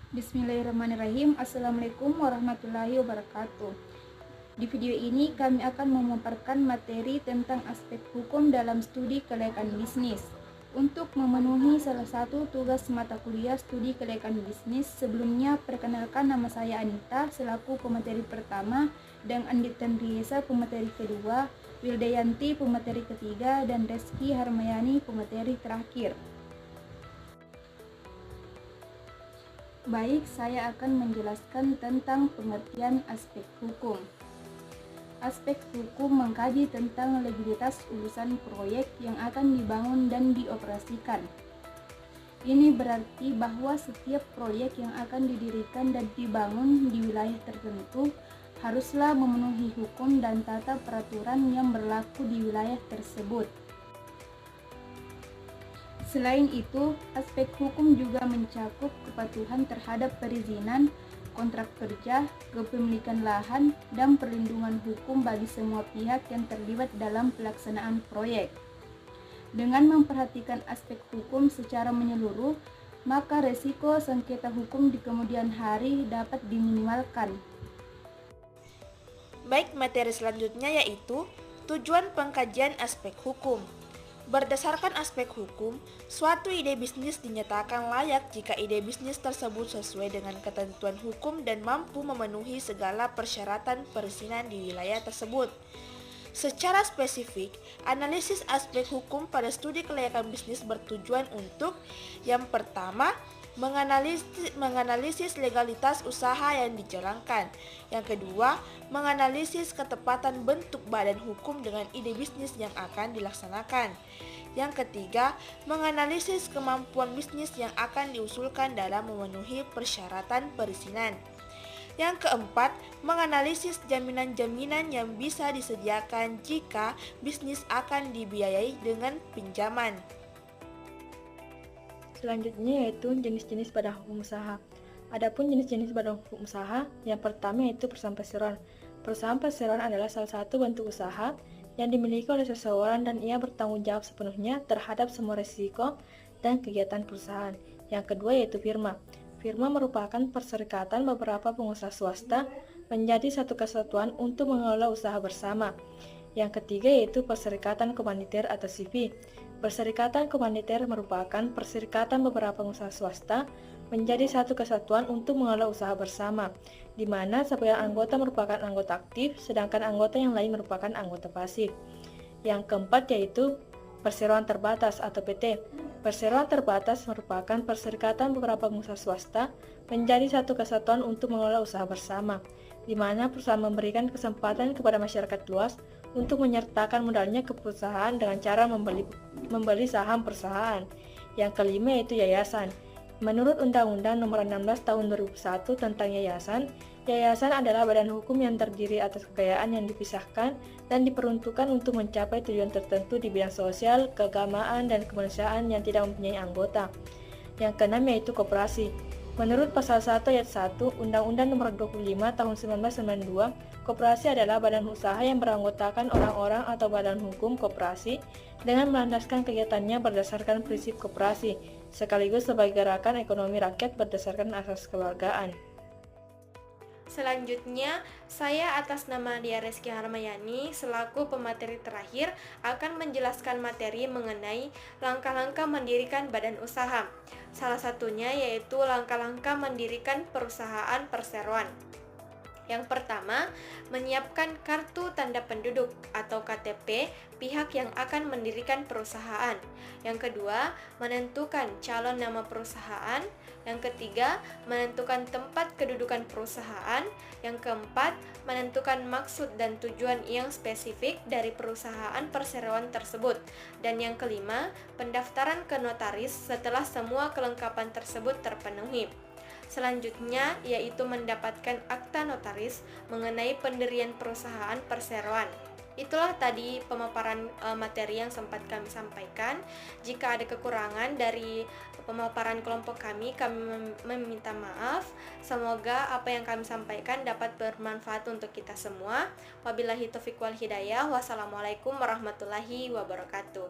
Bismillahirrahmanirrahim. Assalamualaikum warahmatullahi wabarakatuh. Di video ini kami akan memaparkan materi tentang aspek hukum dalam studi kelayakan bisnis. Untuk memenuhi salah satu tugas mata kuliah studi kelayakan bisnis, sebelumnya perkenalkan, nama saya Anita selaku pemateri pertama dan Andita Riesa pemateri kedua, Wildayanti pemateri ketiga, dan Reski Harmayani pemateri terakhir. Baik, saya akan menjelaskan tentang pengertian aspek hukum. Aspek hukum mengkaji tentang legalitas urusan proyek yang akan dibangun dan dioperasikan. Ini berarti bahwa setiap proyek yang akan didirikan dan dibangun di wilayah tertentu haruslah memenuhi hukum dan tata peraturan yang berlaku di wilayah tersebut. Selain itu, aspek hukum juga mencakup kepatuhan terhadap perizinan, kontrak kerja, kepemilikan lahan, dan perlindungan hukum bagi semua pihak yang terlibat dalam pelaksanaan proyek. Dengan memperhatikan aspek hukum secara menyeluruh, maka resiko sengketa hukum di kemudian hari dapat diminimalkan. Baik, materi selanjutnya yaitu tujuan pengkajian aspek hukum. Berdasarkan aspek hukum, suatu ide bisnis dinyatakan layak jika ide bisnis tersebut sesuai dengan ketentuan hukum dan mampu memenuhi segala persyaratan perizinan di wilayah tersebut. Secara spesifik, analisis aspek hukum pada studi kelayakan bisnis bertujuan untuk yang pertama, menganalisis legalitas usaha yang dijalankan. Yang kedua, menganalisis ketepatan bentuk badan hukum dengan ide bisnis yang akan dilaksanakan. Yang ketiga, menganalisis kemampuan bisnis yang akan diusulkan dalam memenuhi persyaratan perizinan. Yang keempat, menganalisis jaminan-jaminan yang bisa disediakan jika bisnis akan dibiayai dengan pinjaman. Selanjutnya yaitu jenis-jenis badan hukum usaha. Adapun jenis-jenis badan hukum usaha, yang pertama yaitu perusahaan perseroan. Perusahaan perseroan adalah salah satu bentuk usaha yang dimiliki oleh seseorang dan ia bertanggung jawab sepenuhnya terhadap semua risiko dan kegiatan perusahaan. Yang kedua yaitu firma. Firma merupakan perserikatan beberapa pengusaha swasta menjadi satu kesatuan untuk mengelola usaha bersama. Yang ketiga yaitu perserikatan komaniter atau CV. Perserikatan komaniter merupakan perserikatan beberapa pengusaha swasta menjadi satu kesatuan untuk mengelola usaha bersama, di mana sebagian anggota merupakan anggota aktif, sedangkan anggota yang lain merupakan anggota pasif. Yang keempat yaitu perseroan terbatas atau PT. Perseroan terbatas merupakan perserikatan beberapa pengusaha swasta menjadi satu kesatuan untuk mengelola usaha bersama, di mana perusahaan memberikan kesempatan kepada masyarakat luas untuk menyertakan modalnya ke perusahaan dengan cara membeli saham perusahaan. Yang kelima yaitu yayasan. Menurut Undang-Undang Nomor 16 Tahun 2001 tentang yayasan, yayasan adalah badan hukum yang terdiri atas kekayaan yang dipisahkan dan diperuntukkan untuk mencapai tujuan tertentu di bidang sosial, keagamaan, dan kemanusiaan yang tidak mempunyai anggota. Yang keenam yaitu koperasi. Menurut Pasal 1 Ayat 1 Undang-Undang Nomor 25 Tahun 1992, koperasi adalah badan usaha yang beranggotakan orang-orang atau badan hukum koperasi dengan melandaskan kegiatannya berdasarkan prinsip koperasi, sekaligus sebagai gerakan ekonomi rakyat berdasarkan asas kekeluargaan. Selanjutnya, saya atas nama Dia Reski Harmayani selaku pemateri terakhir akan menjelaskan materi mengenai langkah-langkah mendirikan badan usaha. Salah satunya yaitu langkah-langkah mendirikan perusahaan perseroan. Yang pertama, menyiapkan kartu tanda penduduk atau KTP pihak yang akan mendirikan perusahaan. Yang kedua, menentukan calon nama perusahaan. Yang ketiga, menentukan tempat kedudukan perusahaan. Yang keempat, menentukan maksud dan tujuan yang spesifik dari perusahaan perseroan tersebut. Dan yang kelima, pendaftaran ke notaris setelah semua kelengkapan tersebut terpenuhi. Selanjutnya yaitu mendapatkan akta notaris mengenai pendirian perusahaan perseroan. Itulah tadi pemaparan materi yang sempat kami sampaikan. Jika ada kekurangan dari pemaparan kelompok kami meminta maaf. Semoga apa yang kami sampaikan dapat bermanfaat untuk kita semua. Wabillahi taufiq wal hidayah. Wassalamualaikum warahmatullahi wabarakatuh.